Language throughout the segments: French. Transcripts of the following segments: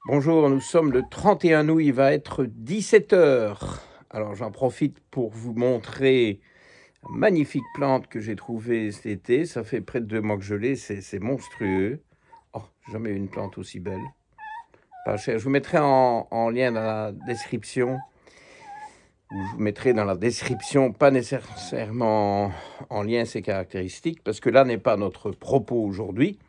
Bonjour, nous sommes le 31 août, il va être 17 h. Alors j'en profite pour vous montrer une magnifique plante que j'ai trouvée cet été. Ça fait près de 2 mois que je l'ai, c'est monstrueux. Oh, jamais eu une plante aussi belle. Pas cher. Je vous mettrai en lien dans la description. Ou je vous mettrai dans la description, pas nécessairement en lien ses caractéristiques, parce que là n'est pas notre propos aujourd'hui.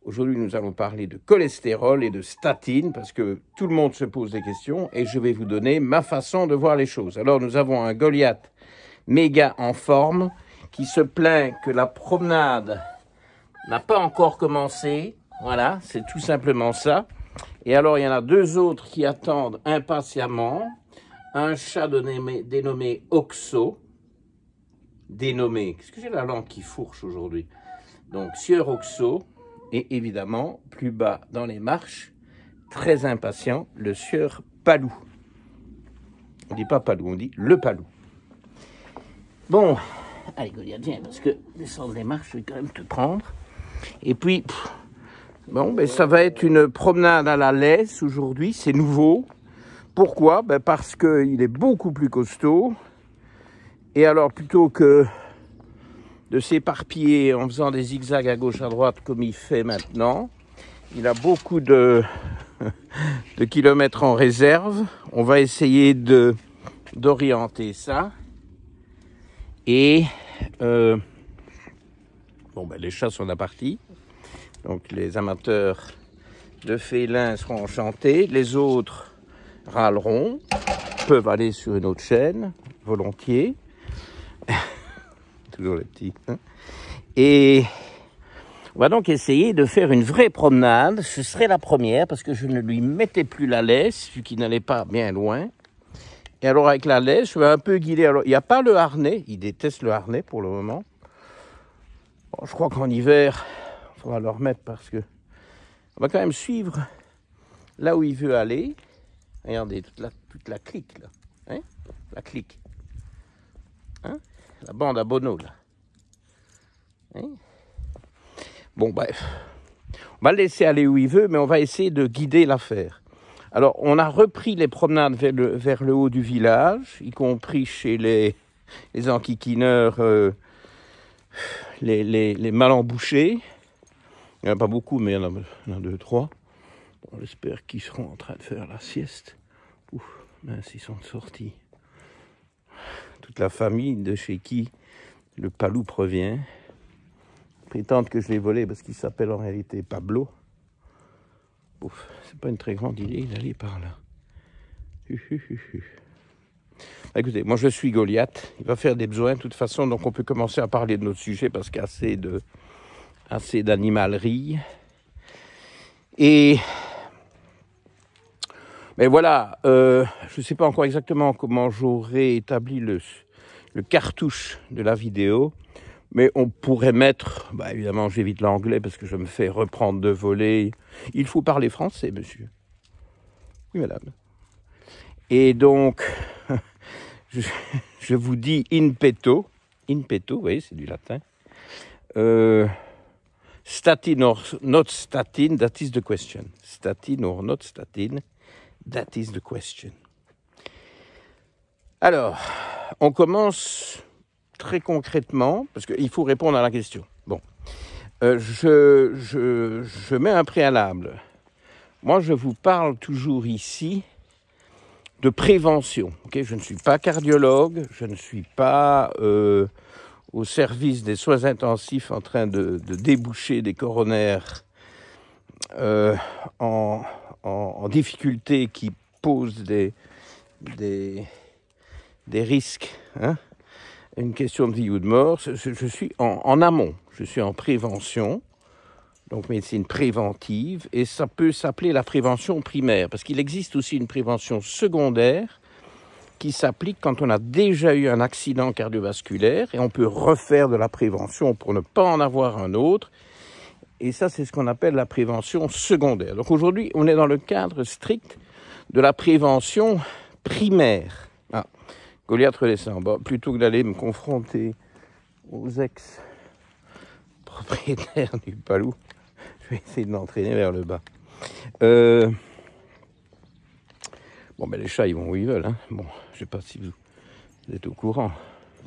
Aujourd'hui, nous allons parler de cholestérol et de statine, parce que tout le monde se pose des questions, et je vais vous donner ma façon de voir les choses. Alors, nous avons un Goliath méga en forme, qui se plaint que la promenade n'a pas encore commencé. Voilà, c'est tout simplement ça. Et alors, il y en a 2 autres qui attendent impatiemment. Un chat dénommé Oxo. Dénommé, qu'est-ce que j'ai la langue qui fourche aujourd'hui? Donc, sieur Oxo. Et évidemment, plus bas dans les marches, très impatient, le sieur Palou. On ne dit pas Palou, on dit le Palou. Bon, allez Goliath, viens, parce que descendre les marches, je vais quand même te prendre. Et puis, bon, ben, ça va être une promenade à la laisse aujourd'hui, c'est nouveau. Pourquoi? Ben, parce qu'il est beaucoup plus costaud. Et alors, plutôt que de s'éparpiller en faisant des zigzags à gauche à droite comme il fait maintenant, il a beaucoup de kilomètres en réserve. On va essayer d'orienter ça. Et bon, ben, les chats sont la partie. Donc les amateurs de félins seront enchantés. Les autres râleront, peuvent aller sur une autre chaîne, volontiers. Toujours les petits. Hein. Et on va donc essayer de faire une vraie promenade. Ce serait la première parce que je ne lui mettais plus la laisse, vu qu'il n'allait pas bien loin. Et alors avec la laisse, je vais un peu guider. Alors il n'y a pas le harnais, il déteste le harnais pour le moment. Bon, je crois qu'en hiver, il faudra le remettre parce que on va quand même suivre là où il veut aller. Regardez, toute la clique là. Hein, la clique. Hein, la bande à Bono là. Hein. Bon bref, on va le laisser aller où il veut, mais on va essayer de guider l'affaire. Alors on a repris les promenades vers le haut du village, y compris chez les enquiquineurs, les mal embouchés. Il n'y en a pas beaucoup, mais il y en a 2, 3. Bon, j'espère qu'ils seront en train de faire la sieste. Ouf, mince, ils sont sortis. Toute la famille de chez qui le Palou provient prétendent que je l'ai volé parce qu'il s'appelle en réalité Pablo. Ouf, c'est pas une très grande idée d'aller par là. Écoutez, moi je suis Goliath, il va faire des besoins de toute façon, donc on peut commencer à parler de notre sujet parce qu'il y a assez d'animalerie. Mais voilà, je ne sais pas encore exactement comment j'aurais établi le cartouche de la vidéo, mais on pourrait mettre, bah évidemment j'évite l'anglais parce que je me fais reprendre de voler. Il faut parler français, monsieur. Oui, madame. Et donc, je vous dis in petto, vous voyez, c'est du latin. Statin or not statin, that is the question. Statin or not statin, that is the question. Alors, on commence très concrètement, parce qu'il faut répondre à la question. Bon, je mets un préalable. Moi, je vous parle toujours ici de prévention. Okay, je ne suis pas cardiologue, je ne suis pas au service des soins intensifs en train de déboucher des coronaires en difficulté qui posent des risques, hein, une question de vie ou de mort. Je suis en amont, je suis en prévention, donc médecine préventive, et ça peut s'appeler la prévention primaire, parce qu'il existe aussi une prévention secondaire qui s'applique quand on a déjà eu un accident cardiovasculaire, et on peut refaire de la prévention pour ne pas en avoir un autre, et ça c'est ce qu'on appelle la prévention secondaire. Donc aujourd'hui, on est dans le cadre strict de la prévention primaire. Ah, Goliath redescend. Bon, plutôt que d'aller me confronter aux ex-propriétaires du Palou, je vais essayer de m'entraîner vers le bas. Bon, ben les chats, ils vont où ils veulent. Hein. Bon, je sais pas si vous êtes au courant.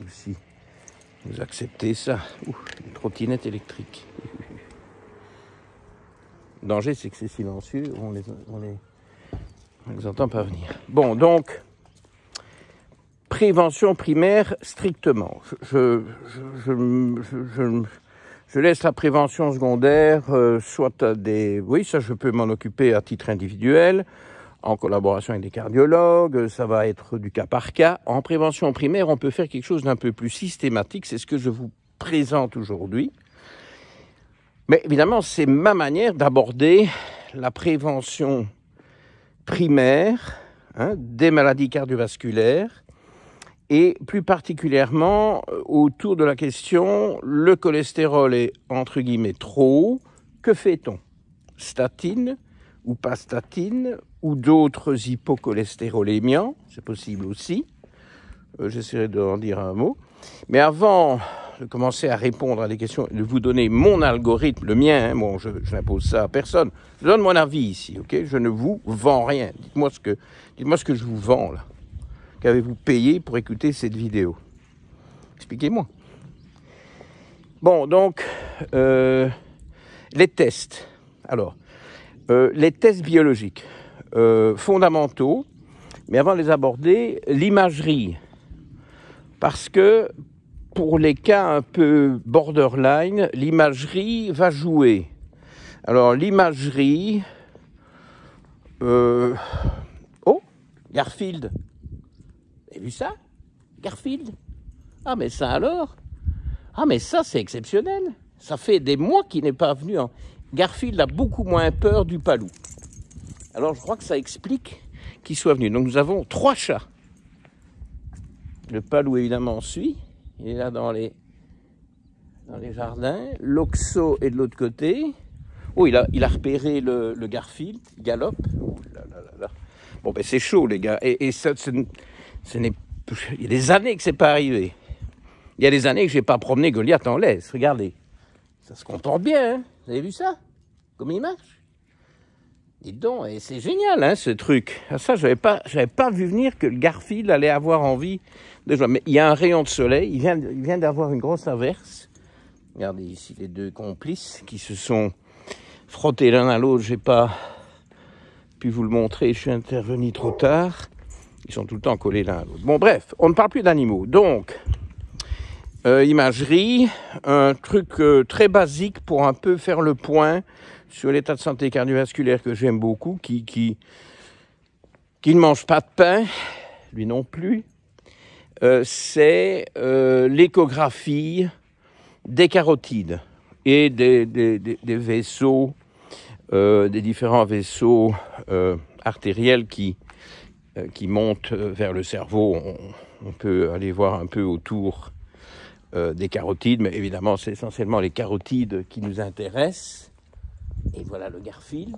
Ou si vous acceptez ça. Ouh, une trottinette électrique. Le danger, c'est que c'est silencieux. On les entend pas venir. Bon, donc, prévention primaire strictement. Je laisse la prévention secondaire, soit à des... Oui, ça, je peux m'en occuper à titre individuel, en collaboration avec des cardiologues, ça va être du cas par cas. En prévention primaire, on peut faire quelque chose d'un peu plus systématique, c'est ce que je vous présente aujourd'hui. Mais évidemment, c'est ma manière d'aborder la prévention primaire des maladies cardiovasculaires et plus particulièrement autour de la question le cholestérol est entre guillemets trop haut, que fait-on? Statine ou pas statine ou d'autres hypocholestérolémiants, c'est possible aussi. J'essaierai d'en dire un mot. Mais avant de commencer à répondre à des questions, de vous donner mon algorithme, le mien, bon, je n'impose ça à personne. Je donne mon avis ici, ok? Je ne vous vends rien. Dites-moi ce que je vous vends, là. Qu'avez-vous payé pour écouter cette vidéo? Expliquez-moi. Bon, donc, les tests. Alors, les tests biologiques fondamentaux, mais avant de les aborder, l'imagerie. Parce que pour les cas un peu borderline, l'imagerie va jouer. Alors, l'imagerie... Oh, Garfield. Vous avez vu ça? Garfield? Ah, mais ça alors? Ah, mais ça, c'est exceptionnel. Ça fait des mois qu'il n'est pas venu. Garfield a beaucoup moins peur du palou. Alors, je crois que ça explique qu'il soit venu. Donc, nous avons 3 chats. Le palou, évidemment, suit. Il est là dans les jardins. L'Oxo est de l'autre côté. Oh, il a repéré le Garfield. Il galope. Oh là là là là. Bon, ben, c'est chaud, les gars. Et ça, il y a des années que c'est pas arrivé. Il y a des années que je n'ai pas promené Goliath en laisse. Regardez. Ça se comporte bien, hein. Vous avez vu ça? Comment il marche? Dites donc, et c'est génial, hein, ce truc. Ça, j'avais pas vu venir que le Garfield allait avoir envie de jouer. Mais il y a un rayon de soleil, il vient d'avoir une grosse averse. Regardez ici les 2 complices qui se sont frottés l'un à l'autre. J'ai pas pu vous le montrer, je suis intervenu trop tard. Ils sont tout le temps collés l'un à l'autre. Bon, bref, on ne parle plus d'animaux. Donc, imagerie, un truc très basique pour un peu faire le point sur l'état de santé cardiovasculaire que j'aime beaucoup, qui ne mange pas de pain, lui non plus, c'est l'échographie des carotides et des vaisseaux, des différents vaisseaux artériels qui montent vers le cerveau. On peut aller voir un peu autour des carotides, mais évidemment, c'est essentiellement les carotides qui nous intéressent. Et voilà le Garfield.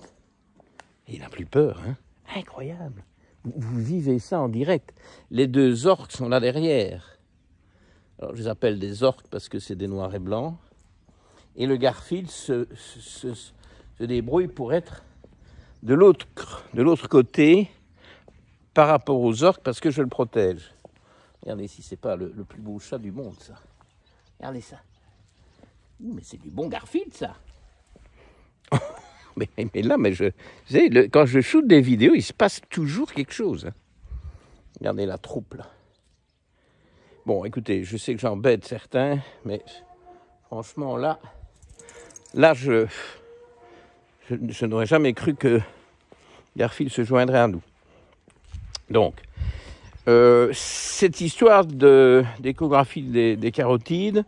Et il n'a plus peur, hein. Incroyable. Vous vivez ça en direct. Les 2 orques sont là derrière. Alors, je les appelle des orques parce que c'est des noirs et blancs. Et le Garfield se débrouille pour être de l'autre côté par rapport aux orques parce que je le protège. Regardez si c'est pas le plus beau chat du monde, ça. Regardez ça. Mais c'est du bon Garfield, ça. mais là, vous savez, quand je shoote des vidéos, il se passe toujours quelque chose. Hein. Regardez la troupe, là. Bon, écoutez, je sais que j'embête certains, mais franchement, là, je n'aurais jamais cru que Garfield se joindrait à nous. Donc, cette histoire d'échographie des carotides,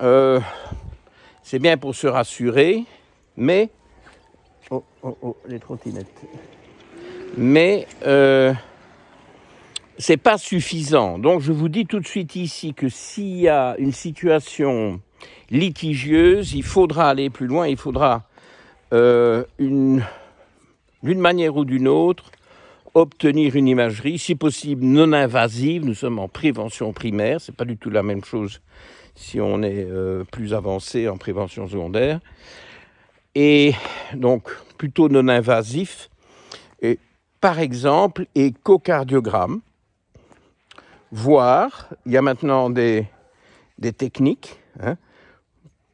c'est bien pour se rassurer, mais... Oh, les trottinettes. Mais c'est pas suffisant. Donc, je vous dis tout de suite ici que s'il y a une situation litigieuse, il faudra aller plus loin, il faudra, d'une manière ou d'une autre, obtenir une imagerie, si possible non invasive. Nous sommes en prévention primaire, c'est pas du tout la même chose si on est plus avancé en prévention secondaire. Et donc, plutôt non invasif. Et par exemple, échocardiogramme, voire, il y a maintenant des techniques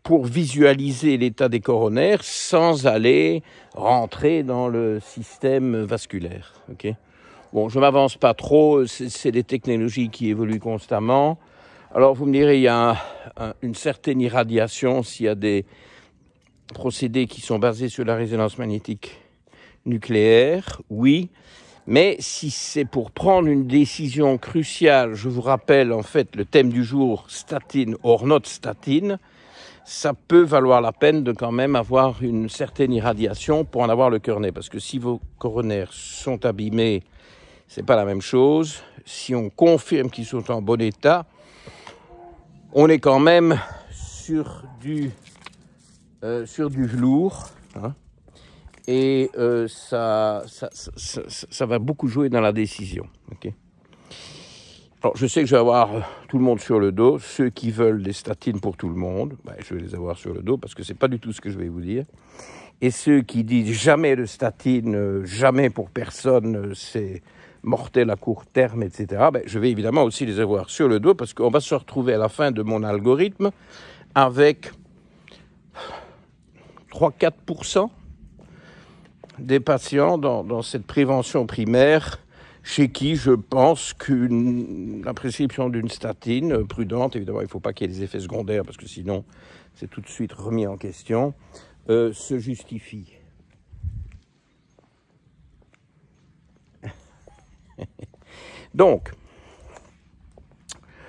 pour visualiser l'état des coronaires sans aller rentrer dans le système vasculaire. Okay. Bon, je ne m'avance pas trop, c'est des technologies qui évoluent constamment. Alors, vous me direz, il y a une certaine irradiation s'il y a des procédés qui sont basés sur la résonance magnétique nucléaire, oui. Mais si c'est pour prendre une décision cruciale, je vous rappelle en fait le thème du jour, statine or not statine, ça peut valoir la peine de quand même avoir une certaine irradiation pour en avoir le cœur net. Parce que si vos coronaires sont abîmés, c'est pas la même chose. Si on confirme qu'ils sont en bon état, on est quand même sur du velours. Et ça va beaucoup jouer dans la décision. Okay. Alors, je sais que je vais avoir tout le monde sur le dos. Ceux qui veulent des statines pour tout le monde, je vais les avoir sur le dos parce que c'est pas du tout ce que je vais vous dire. Et ceux qui disent jamais de statine, jamais pour personne, c'est mortel à court terme, etc. Je vais évidemment aussi les avoir sur le dos parce qu'on va se retrouver à la fin de mon algorithme avec 3-4% des patients dans cette prévention primaire chez qui je pense que la prescription d'une statine prudente, évidemment il ne faut pas qu'il y ait des effets secondaires parce que sinon c'est tout de suite remis en question, se justifie. Donc,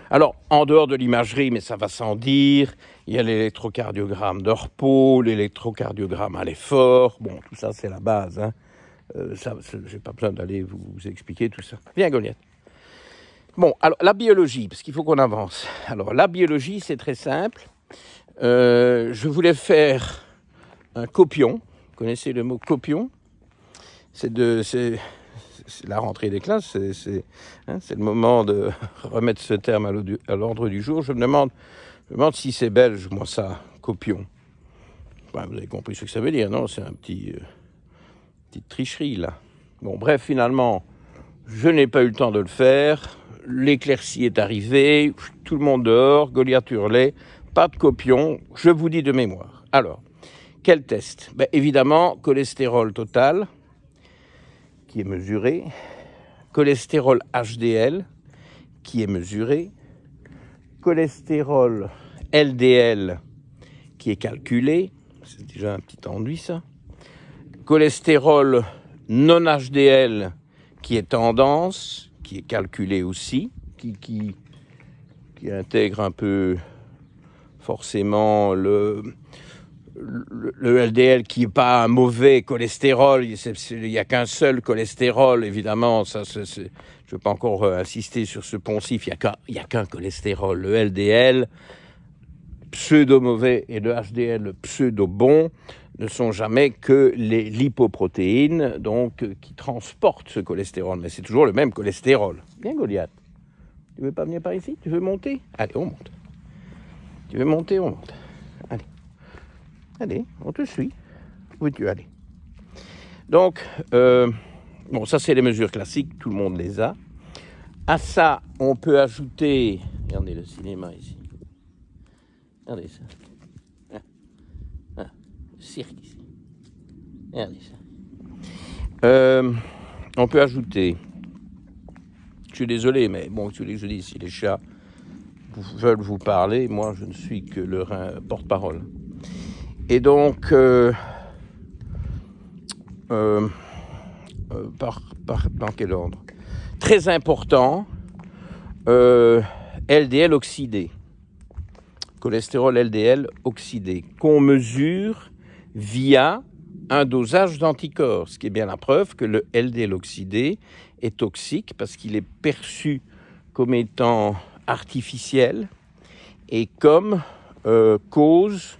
alors en dehors de l'imagerie, mais ça va sans dire, il y a l'électrocardiogramme de repos, l'électrocardiogramme à l'effort. Bon, tout ça, c'est la base. Je n'ai pas besoin d'aller vous expliquer tout ça. Viens, Goliath. Bon, alors, la biologie, parce qu'il faut qu'on avance. Alors, la biologie, c'est très simple. Je voulais faire un copion. Vous connaissez le mot copion? C'est la rentrée des classes. C'est le moment de remettre ce terme à l'ordre du jour. Je me demande si c'est belge, moi, ça, copion. Vous avez compris ce que ça veut dire, non? C'est petite tricherie, là. Bon, bref, finalement, je n'ai pas eu le temps de le faire. L'éclaircie est arrivée, tout le monde dehors, Goliath hurlait, pas de copion, je vous dis de mémoire. Alors, quel test? Évidemment, cholestérol total, qui est mesuré, cholestérol HDL, qui est mesuré, cholestérol LDL qui est calculé, c'est déjà un petit enduit ça, cholestérol non HDL qui est tendance, qui est calculé aussi, qui intègre un peu forcément le LDL qui n'est pas un mauvais cholestérol, il n'y a qu'un seul cholestérol, évidemment, ça, je ne vais pas encore insister sur ce poncif, il n'y a qu'un cholestérol, le LDL, pseudo-mauvais, et le HDL, pseudo-bon, ne sont jamais que les lipoprotéines, donc qui transportent ce cholestérol, mais c'est toujours le même cholestérol. Bien, Goliath, tu veux pas venir par ici? Tu veux monter? Allez, on monte. Tu veux monter? On monte. Allez. Allez, on te suit. Où veux-tu aller? Donc, bon, ça c'est les mesures classiques, tout le monde les a. À ça, on peut ajouter... Regardez le cinéma ici. Regardez ça. Le cirque ici. Regardez ça. On peut ajouter... Je suis désolé, mais bon, tu voulais que je dise, si les chats veulent vous parler, moi je ne suis que leur porte-parole. Et donc, dans quel ordre? Très important, LDL oxydé, cholestérol LDL oxydé, qu'on mesure via un dosage d'anticorps, ce qui est bien la preuve que le LDL oxydé est toxique parce qu'il est perçu comme étant artificiel et comme cause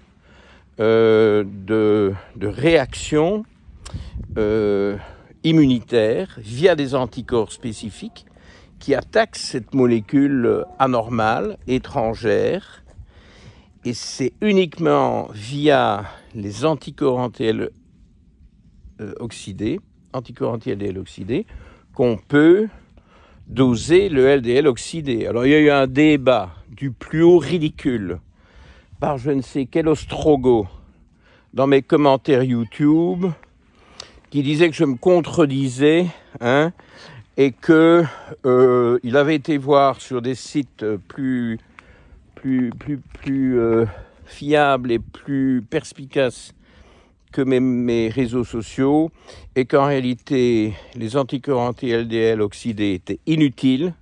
de réactions immunitaires via des anticorps spécifiques qui attaquent cette molécule anormale, étrangère, et c'est uniquement via les anticorps anti-LDL oxydés anticorps anti-LDL oxydé, qu'on peut doser le LDL oxydé. Alors, il y a eu un débat du plus haut ridicule par je ne sais quel ostrogo dans mes commentaires YouTube qui disait que je me contredisais, et que il avait été voir sur des sites plus fiables et plus perspicaces que mes réseaux sociaux, et qu'en réalité les anticorps anti-LDL oxydés étaient inutiles,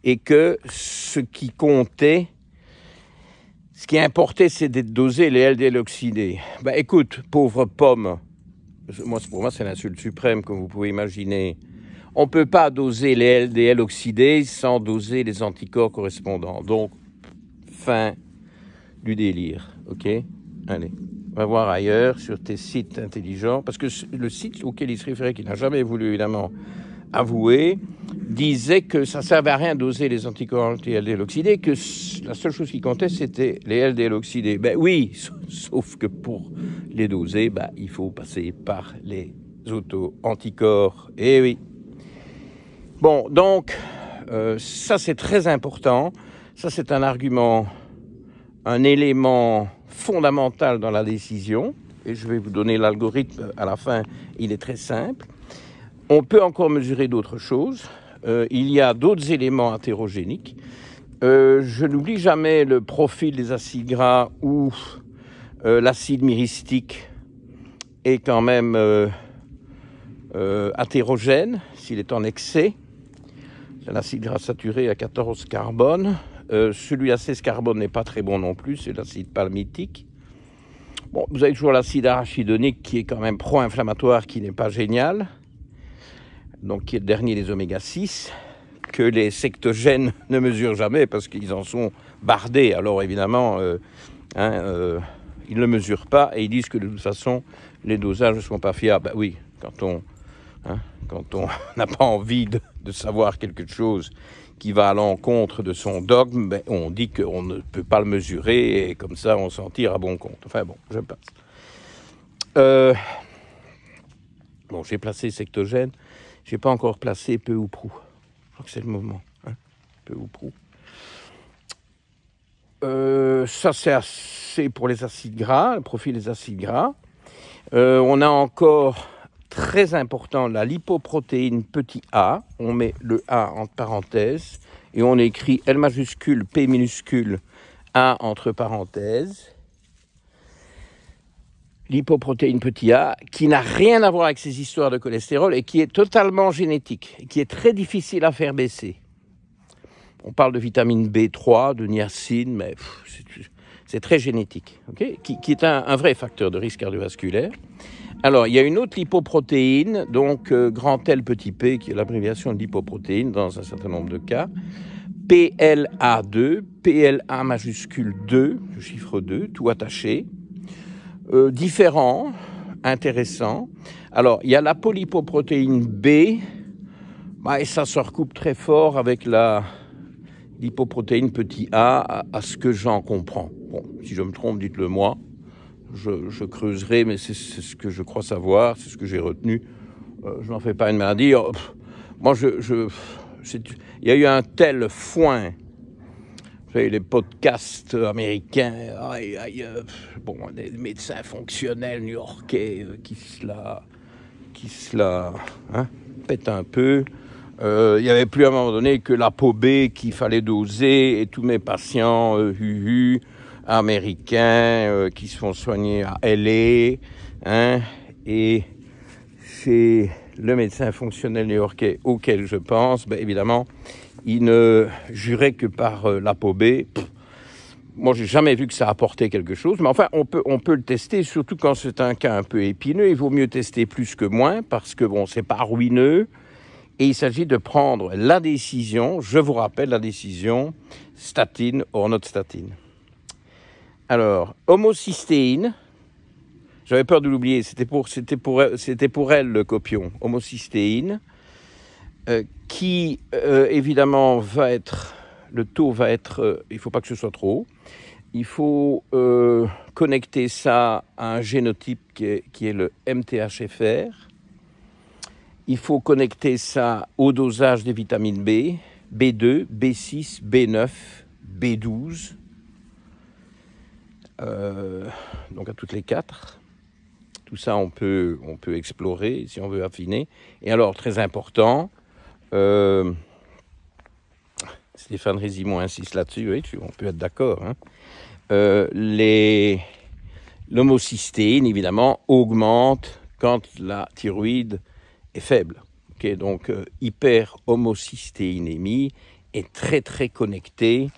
et que ce qui comptait, ce qui importait, c'est de doser les LDL oxydés. Ben écoute, pauvre pomme, pour moi c'est l'insulte suprême, comme vous pouvez imaginer. On ne peut pas doser les LDL oxydés sans doser les anticorps correspondants. Donc, fin du délire, ok? Allez, on va voir ailleurs sur tes sites intelligents, parce que le site auquel il se référait, qui n'a jamais voulu évidemment avouer, disait que ça ne servait à rien de doser les anticorps anti-LDL oxydés, que la seule chose qui comptait, c'était les LDL oxydés. Ben oui, sauf que pour les doser, ben, il faut passer par les auto-anticorps. Eh oui. Bon, donc, ça c'est très important. Ça c'est un argument, un élément fondamental dans la décision. Et je vais vous donner l'algorithme à la fin, il est très simple. On peut encore mesurer d'autres choses. Il y a d'autres éléments hétérogéniques. Je n'oublie jamais le profil des acides gras où l'acide myristique est quand même hétérogène s'il est en excès. L'acide gras saturé à 14 carbone. Celui à 16 carbone n'est pas très bon non plus, c'est l'acide palmitique. Bon, vous avez toujours l'acide arachidonique qui est quand même pro-inflammatoire, qui n'est pas génial. Donc qui est le dernier des oméga 6, que les sectogènes ne mesurent jamais parce qu'ils en sont bardés. Alors évidemment, ils ne le mesurent pas et ils disent que de toute façon, les dosages ne sont pas fiables. Ben oui, quand on n'a pas envie de savoir quelque chose qui va à l'encontre de son dogme, ben on dit qu'on ne peut pas le mesurer et comme ça on s'en tire à bon compte. Enfin bon, je passe. Bon, j'ai placé sectogène. Je n'ai pas encore placé peu ou prou. Je crois que c'est le moment. Peu ou prou. Ça, c'est assez pour les acides gras, le profil des acides gras. On a encore, très important, la lipoprotéine petit a. On met le A entre parenthèses et on écrit L majuscule, P minuscule, A entre parenthèses. L'hypoprotéine petit a, qui n'a rien à voir avec ces histoires de cholestérol et qui est totalement génétique, et qui est très difficile à faire baisser. On parle de vitamine B3, de niacine, mais c'est très génétique, okay, qui est un vrai facteur de risque cardiovasculaire. Alors, il y a une autre lipoprotéine, donc grand L petit p, qui est l'abréviation de lipoprotéine dans un certain nombre de cas, PLA2, PLA majuscule 2, le chiffre 2, tout attaché. Différents, intéressants. Alors, il y a la polypoprotéine B, et ça se recoupe très fort avec la lipoprotéine petit a, à ce que j'en comprends. Bon, si je me trompe, dites-le moi. Je creuserai, mais c'est ce que je crois savoir, c'est ce que j'ai retenu. Je n'en fais pas une maladie. Moi, il y a eu un tel foin. Vous savez, les podcasts américains, des médecins fonctionnels new-yorkais qui se la pètent un peu. Il n'y avait plus à un moment donné que l'ApoB qu'il fallait doser et tous mes patients américains qui se font soigner à LA, et chez le médecin fonctionnel new-yorkais auquel je pense, évidemment, il ne jurait que par l'ApoB. Moi, j'ai jamais vu que ça apportait quelque chose, mais enfin, on peut le tester, surtout quand c'est un cas un peu épineux. Il vaut mieux tester plus que moins, parce que bon, c'est pas ruineux. Et il s'agit de prendre la décision, je vous rappelle la décision, statine or not statine. Alors, homocystéine, j'avais peur de l'oublier, c'était pour elle le copion, homocystéine, qui évidemment le taux va être, il ne faut pas que ce soit trop haut, il faut connecter ça à un génotype qui est le MTHFR. Il faut connecter ça au dosage des vitamines B, B2, B6, B9, B12, donc à toutes les 4. Tout ça, on peut explorer si on veut affiner. Et alors, très important, Stéphane Résimon insiste là-dessus, oui, on peut être d'accord. Hein. L'homocystéine, évidemment, augmente quand la thyroïde est faible. Okay, donc, hyperhomocystéinémie est très, très connectée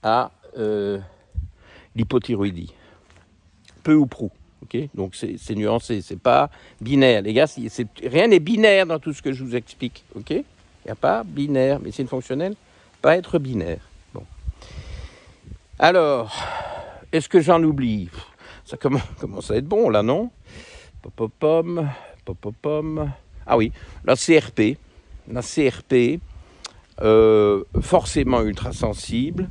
à l'hypothyroïdie. Peu ou prou. Okay, donc, c'est nuancé, c'est pas binaire. Les gars, rien n'est binaire dans tout ce que je vous explique. Okay, il n'y a pas binaire. Médecine fonctionnelle, pas être binaire. Bon. Alors, est-ce que j'en oublie? Ça commence à être bon, là, non? Popopom. Ah oui, la CRP. La CRP, forcément ultra sensible,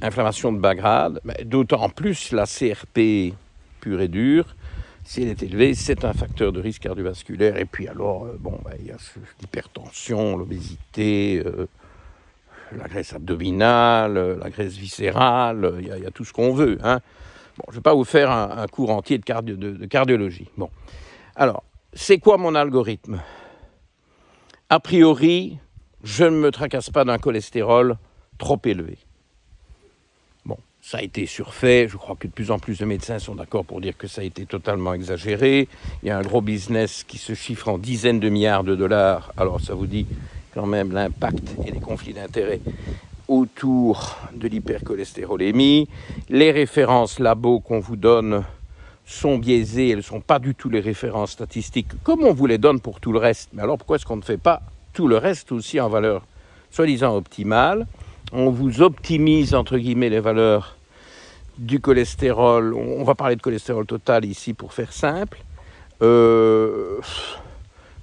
inflammation de bas grade, d'autant plus la CRP pure et dure, si elle est élevée, c'est un facteur de risque cardiovasculaire. Et puis alors, il y a l'hypertension, l'obésité, la graisse abdominale, la graisse viscérale, il y a tout ce qu'on veut. Hein. Bon, je ne vais pas vous faire un cours entier de cardiologie. Bon, alors, c'est quoi mon algorithme? A priori, je ne me tracasse pas d'un cholestérol trop élevé. Bon, ça a été surfait. Je crois que de plus en plus de médecins sont d'accord pour dire que ça a été totalement exagéré. Il y a un gros business qui se chiffre en dizaines de milliards de dollars. Alors, ça vous dit quand même l'impact et les conflits d'intérêts autour de l'hypercholestérolémie. Les références labo qu'on vous donne sont biaisées, elles ne sont pas du tout les références statistiques comme on vous les donne pour tout le reste. Mais alors pourquoi est-ce qu'on ne fait pas tout le reste aussi en valeur soi-disant optimale? On vous optimise entre guillemets les valeurs du cholestérol. On va parler de cholestérol total ici pour faire simple.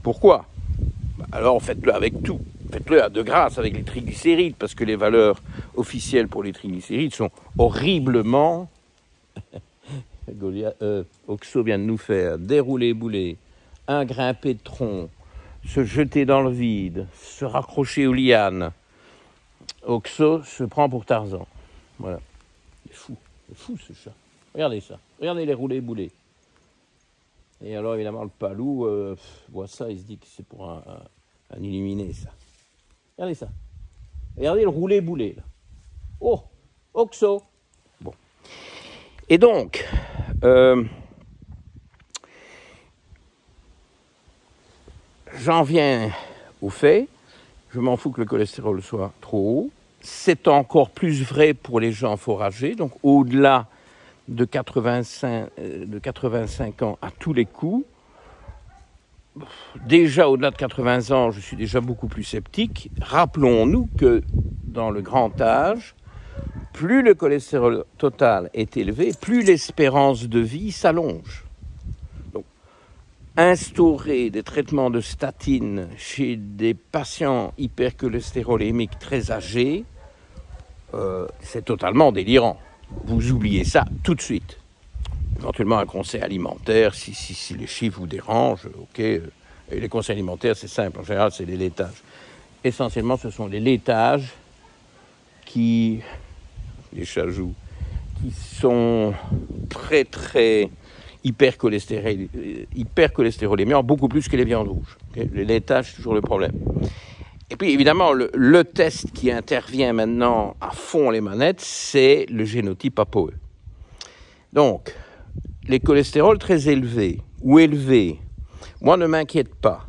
Pourquoi? Alors faites-le avec tout. Faites-le de grâce avec les triglycérides, parce que les valeurs officielles pour les triglycérides sont horriblement... Oxo vient de nous faire dérouler bouler, un grimper de tronc, se jeter dans le vide, se raccrocher aux lianes. Oxo se prend pour Tarzan. Voilà. Il est fou ce chat. Regardez ça. Regardez les roulés boulés. Et alors évidemment le palou voit ça, il se dit que c'est pour un illuminé ça. Regardez ça. Regardez le roulé boulé là. Oh, Oxo. Bon. Et donc, j'en viens au fait, je m'en fous que le cholestérol soit trop haut. C'est encore plus vrai pour les gens foragés, donc au-delà de 85 ans à tous les coups. Déjà au-delà de 80 ans, je suis déjà beaucoup plus sceptique. Rappelons-nous que dans le grand âge, plus le cholestérol total est élevé, plus l'espérance de vie s'allonge. Donc, instaurer des traitements de statine chez des patients hypercholestérolémiques très âgés, c'est totalement délirant. Vous oubliez ça tout de suite. Éventuellement un conseil alimentaire, si les chiffres vous dérangent, ok. Et les conseils alimentaires, c'est simple, en général, c'est les laitages. Essentiellement, ce sont les laitages les chajous, qui sont très, très hypercholestérolémiants, beaucoup plus que les viandes rouges. Okay, les laitages, c'est toujours le problème. Et puis, évidemment, le test qui intervient maintenant à fond les manettes, c'est le génotype ApoE. Donc, les cholestérols très élevés ou élevés, moi, ne m'inquiète pas.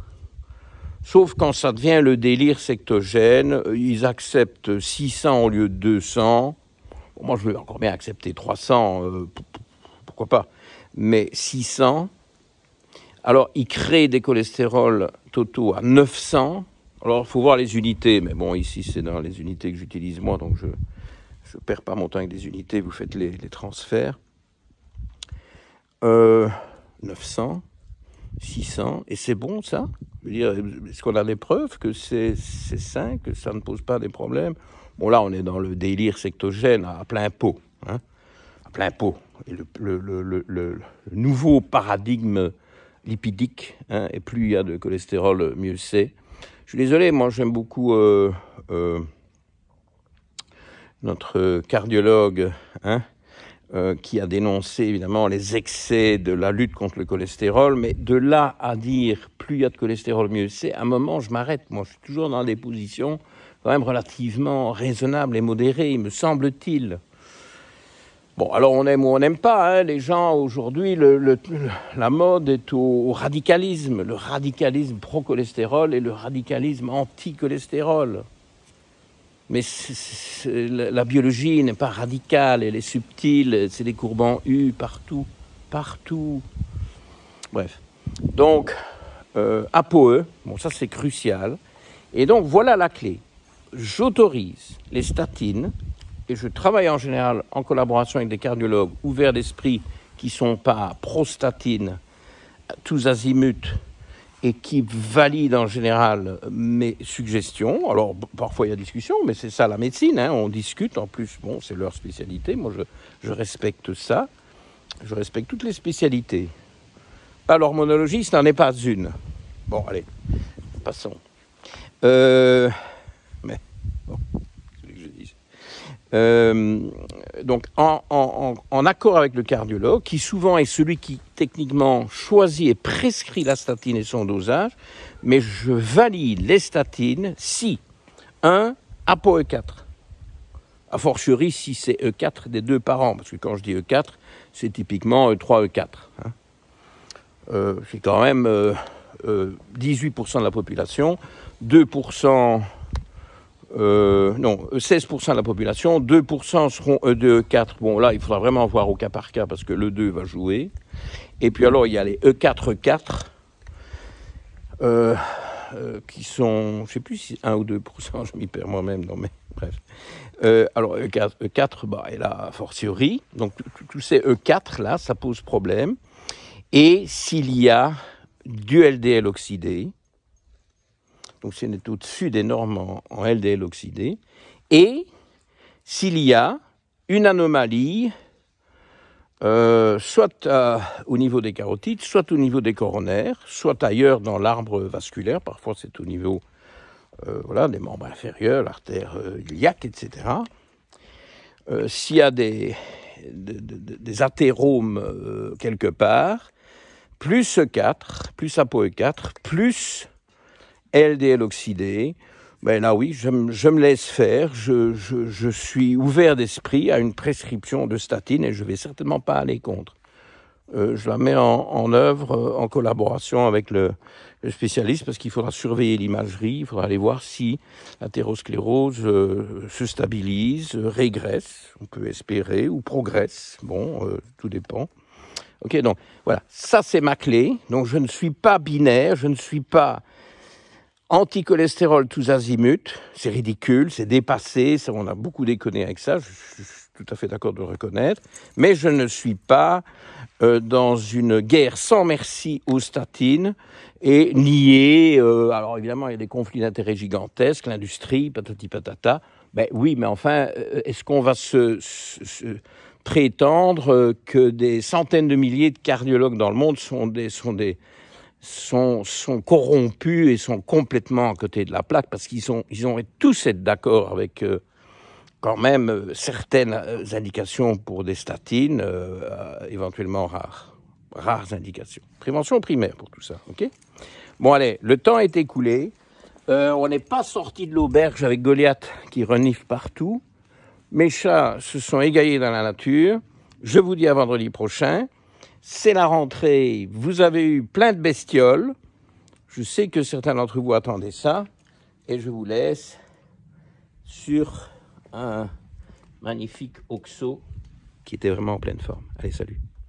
Sauf quand ça devient le délire sectogène, ils acceptent 600 au lieu de 200. Bon, moi, je veux encore bien accepter 300, pourquoi pas. Mais 600, alors ils créent des cholestérols totaux à 900. Alors, il faut voir les unités, mais bon, ici, c'est dans les unités que j'utilise moi, donc je ne perds pas mon temps avec des unités, vous faites les transferts. 900, 600, et c'est bon, ça? Je veux dire, est-ce qu'on a des preuves que c'est sain, que ça ne pose pas des problèmes? Bon, là, on est dans le délire sectogène à plein pot, hein, à plein pot. Et le nouveau paradigme lipidique, hein, et plus il y a de cholestérol, mieux c'est. Je suis désolé, moi j'aime beaucoup notre cardiologue, hein, qui a dénoncé évidemment les excès de la lutte contre le cholestérol, mais de là à dire plus il y a de cholestérol, mieux c'est, à un moment je m'arrête. Moi je suis toujours dans des positions quand même relativement raisonnables et modérées, me semble-t-il. Bon, alors on aime ou on n'aime pas, hein, les gens aujourd'hui, la mode est au radicalisme, le radicalisme pro-cholestérol et le radicalisme anti-cholestérol. Mais la biologie n'est pas radicale, elle est subtile, c'est des courbes en U partout, partout. Bref, donc ApoE, bon ça c'est crucial, et donc voilà la clé. J'autorise les statines, et je travaille en général en collaboration avec des cardiologues ouverts d'esprit qui ne sont pas pro-statines, tous azimuts, et qui valident en général mes suggestions. Alors, parfois il y a discussion, mais c'est ça la médecine, hein, on discute, en plus, bon, c'est leur spécialité, moi je respecte ça, je respecte toutes les spécialités. Pas l'hormonologie, ce n'en est pas une. Bon, allez, passons. Mais, bon, c'est ce que je dis. Donc en accord avec le cardiologue, qui souvent est celui qui techniquement choisit et prescrit la statine et son dosage, mais je valide les statines si, ApoE4, a fortiori si c'est E4 des deux parents, parce que quand je dis E4, c'est typiquement E3, E4. Hein. C'est quand même 18% de la population, 2%... non, 16% de la population, 2% seront E2, E4. Bon, là, il faudra vraiment voir au cas par cas parce que l'E2 va jouer. Et puis alors, il y a les E4, E4, qui sont, je ne sais plus si 1 ou 2%, je m'y perds moi-même, non mais bref. Alors, E4, bah, et là, a fortiori. Donc, tous ces E4, là, ça pose problème. Et s'il y a du LDL oxydé, donc c'est au-dessus des normes en LDL oxydé, et s'il y a une anomalie, soit au niveau des carotides, soit au niveau des coronaires, soit ailleurs dans l'arbre vasculaire, parfois c'est au niveau voilà, des membres inférieurs, l'artère iliaque, etc. S'il y a des athéromes quelque part, plus E4, plus ApoE4, plus LDL oxydé, ben là oui, je me laisse faire, je suis ouvert d'esprit à une prescription de statine et je ne vais certainement pas aller contre. Je la mets en œuvre en collaboration avec le spécialiste parce qu'il faudra surveiller l'imagerie, il faudra aller voir si l'athérosclérose se stabilise, régresse, on peut espérer, ou progresse, bon, tout dépend. Ok, donc voilà, ça c'est ma clé, donc je ne suis pas binaire, je ne suis pas anti-cholestérol tous azimuts, c'est ridicule, c'est dépassé, ça, on a beaucoup déconné avec ça, je suis tout à fait d'accord de le reconnaître, mais je ne suis pas dans une guerre sans merci aux statines et nier, alors évidemment il y a des conflits d'intérêts gigantesques, l'industrie, patati patata, ben oui, mais enfin, est-ce qu'on va se prétendre que des centaines de milliers de cardiologues dans le monde sont corrompus et sont complètement à côté de la plaque parce qu'ils ont tous être d'accord avec quand même certaines indications pour des statines, éventuellement rares indications. Prévention primaire pour tout ça, ok ? Bon allez, le temps est écoulé. On n'est pas sorti de l'auberge avec Goliath qui renifle partout. Mes chats se sont égaillés dans la nature. Je vous dis à vendredi prochain. C'est la rentrée, vous avez eu plein de bestioles. Je sais que certains d'entre vous attendaient ça. Et je vous laisse sur un magnifique oxo qui était vraiment en pleine forme. Allez, salut.